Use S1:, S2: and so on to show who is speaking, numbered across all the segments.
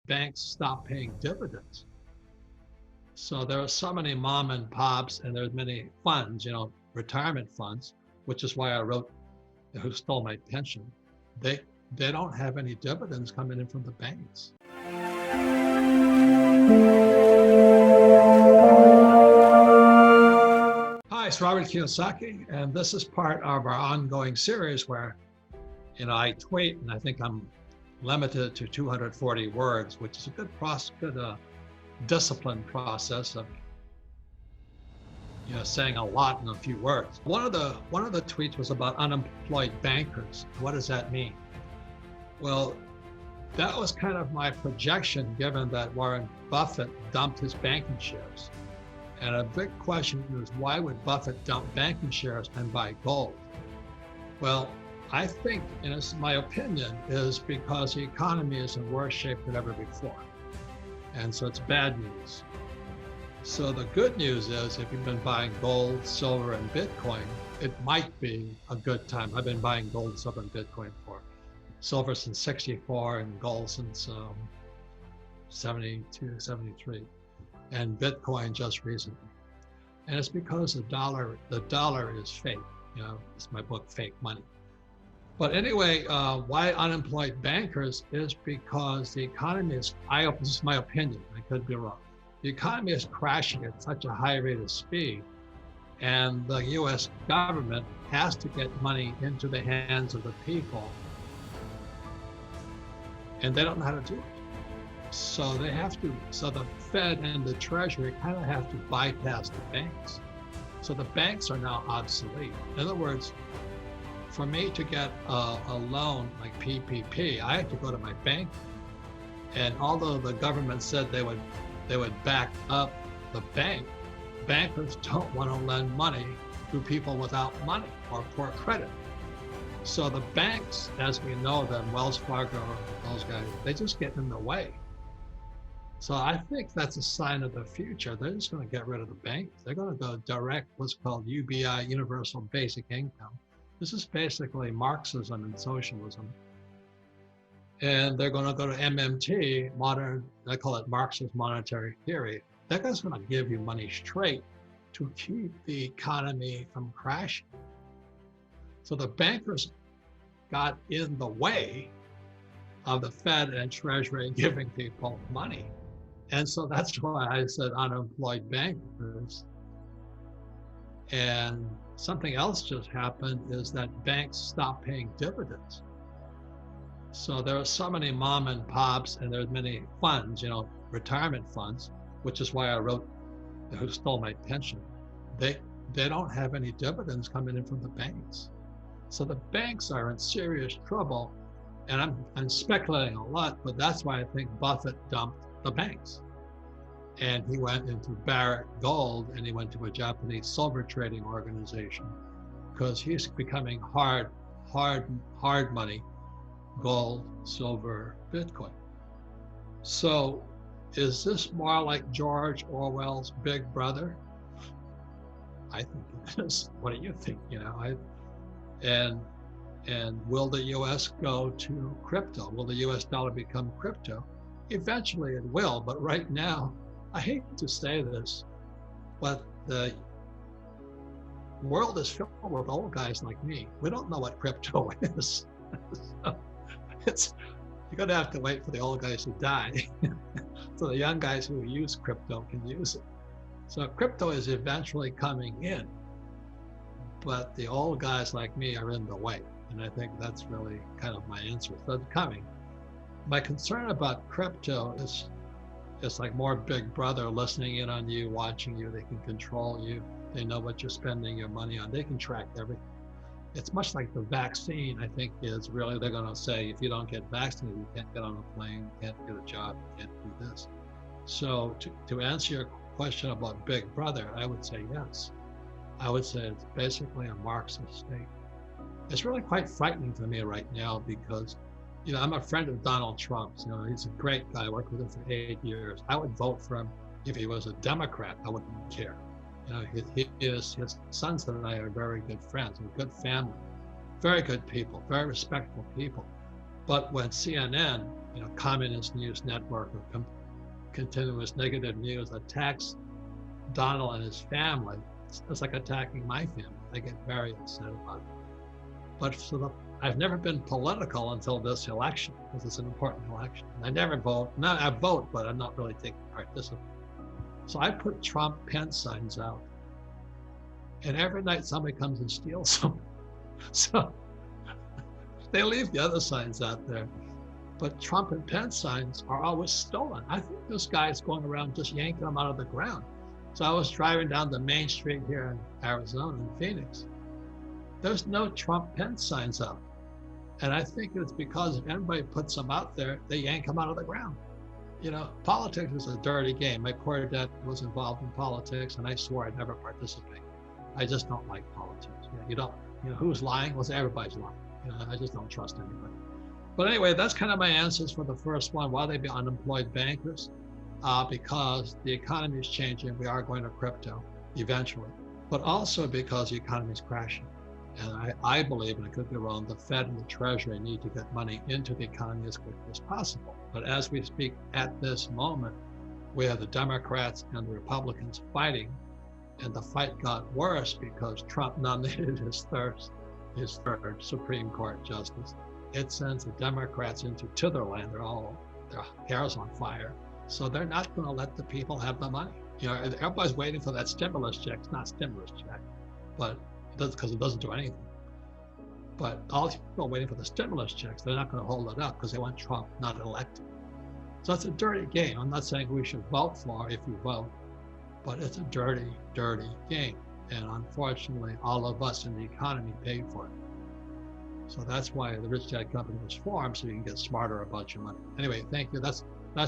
S1: banks stopped paying dividends. So there are so many mom and pops, and there's many funds, retirement funds, which is why I wrote Who Stole My Pension. They don't have any dividends coming in from the banks. Hi, it's Robert Kiyosaki, and this is part of our ongoing series where, I tweet, and I think I'm limited to 240 words, which is a good disciplined process of saying a lot in a few words. One of the tweets was about unemployed bankers. What does that mean? Well, that was kind of my projection, given that Warren Buffett dumped his banking shares. And a big question is, why would Buffett dump banking shares and buy gold? Well, I think, and it's my opinion, is because the economy is in worse shape than ever before. And so it's bad news. So the good news is, if you've been buying gold, silver, and Bitcoin, it might be a good time. I've been buying gold, silver, and Bitcoin for silver since '64 and gold since 72, 73, and Bitcoin just recently. And it's because the dollar is fake. It's my book, Fake Money. But anyway, why unemployed bankers is because the economy is, this is my opinion, I could be wrong. The economy is crashing at such a high rate of speed, and the US government has to get money into the hands of the people, and they don't know how to do it. So the Fed and the Treasury kind of have to bypass the banks. So the banks are now obsolete. In other words, for me to get a loan like PPP, I had to go to my bank. And although the government said they would back up the bank, bankers don't want to lend money to people without money or poor credit. So the banks, as we know them, Wells Fargo, those guys, they just get in the way. So I think that's a sign of the future. They're just going to get rid of the banks. They're going to go direct what's called UBI, Universal Basic Income. This is basically Marxism and socialism. And they're going to go to MMT, I call it Marxist monetary theory. That guy's going to give you money straight to keep the economy from crashing. So the bankers got in the way of the Fed and Treasury giving people money. And so that's why I said unemployed bankers. And something else just happened is that banks stopped paying dividends. So there are so many mom and pops, and there's many funds, retirement funds, which is why I wrote Who Stole My Pension. They don't have any dividends coming in from the banks. So the banks are in serious trouble, and I'm speculating a lot, but that's why I think Buffett dumped the banks. And he went into Barrick Gold, and he went to a Japanese silver trading organization, because he's becoming hard money, gold, silver, Bitcoin. So is this more like George Orwell's Big Brother? I think it is. What do you think? And will the US go to crypto? Will the US dollar become crypto? Eventually it will, but right now, I hate to say this, but the world is filled with old guys like me. We don't know what crypto is. So you're going to have to wait for the old guys to die so the young guys who use crypto can use it. So crypto is eventually coming in, but the old guys like me are in the way. And I think that's really kind of my answer. So it's coming. My concern about crypto is it's like more Big Brother listening in on you, watching you. They can control you. They know what you're spending your money on. They can track everything. It's much like the vaccine, I think, is really, they're going to say, if you don't get vaccinated, you can't get on a plane, you can't get a job, you can't do this. So to answer your question about Big Brother, I would say yes. I would say it's basically a Marxist state. It's really quite frightening for me right now because, I'm a friend of Donald Trump's. He's a great guy. I worked with him for 8 years. I would vote for him if he was a Democrat. I wouldn't care. His sons and I are very good friends, a good family, very good people, very respectful people. But when CNN communist news network or continuous negative news attacks Donald and his family, it's like attacking my family. I get very upset about it. But I've never been political until this election, because it's an important election. I never vote. No, I vote, but I'm not really taking participant. So I put Trump Pence signs out, and every night somebody comes and steals them. So they leave the other signs out there, but Trump and Pence signs are always stolen. I think this guy's going around just yanking them out of the ground. So I was driving down the main street here in Arizona, in Phoenix. There's no Trump Pence signs up. And I think it's because if anybody puts them out there, they yank them out of the ground. Politics is a dirty game. My poor dad was involved in politics, and I swore I'd never participate. I just don't like politics. Who's lying? Well, everybody's lying. I just don't trust anybody. But anyway, that's kind of my answers for the first one. Why they be unemployed bankers? Because the economy is changing. We are going to crypto eventually, but also because the economy is crashing. And I believe, and I could be wrong, the Fed and the Treasury need to get money into the economy as quickly as possible. But as we speak at this moment, we have the Democrats and the Republicans fighting, and the fight got worse because Trump nominated his third Supreme Court justice. It sends the Democrats into Titherland. Their hair's on fire. So they're not going to let the people have the money. Everybody's waiting for that stimulus check. It's not stimulus check, but because it doesn't do anything. But all the people are waiting for the stimulus checks. They're not going to hold it up because they want Trump not elected. So it's a dirty game. I'm not saying we should vote for if you vote, but it's a dirty, dirty game. And unfortunately, all of us in the economy pay for it. So that's why the Rich Dad Company was formed, so you can get smarter about your money. Anyway, thank you. That's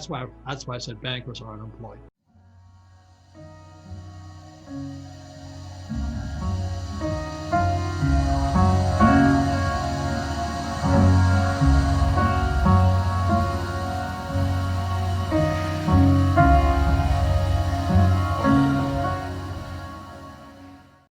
S1: why I said bankers are unemployed.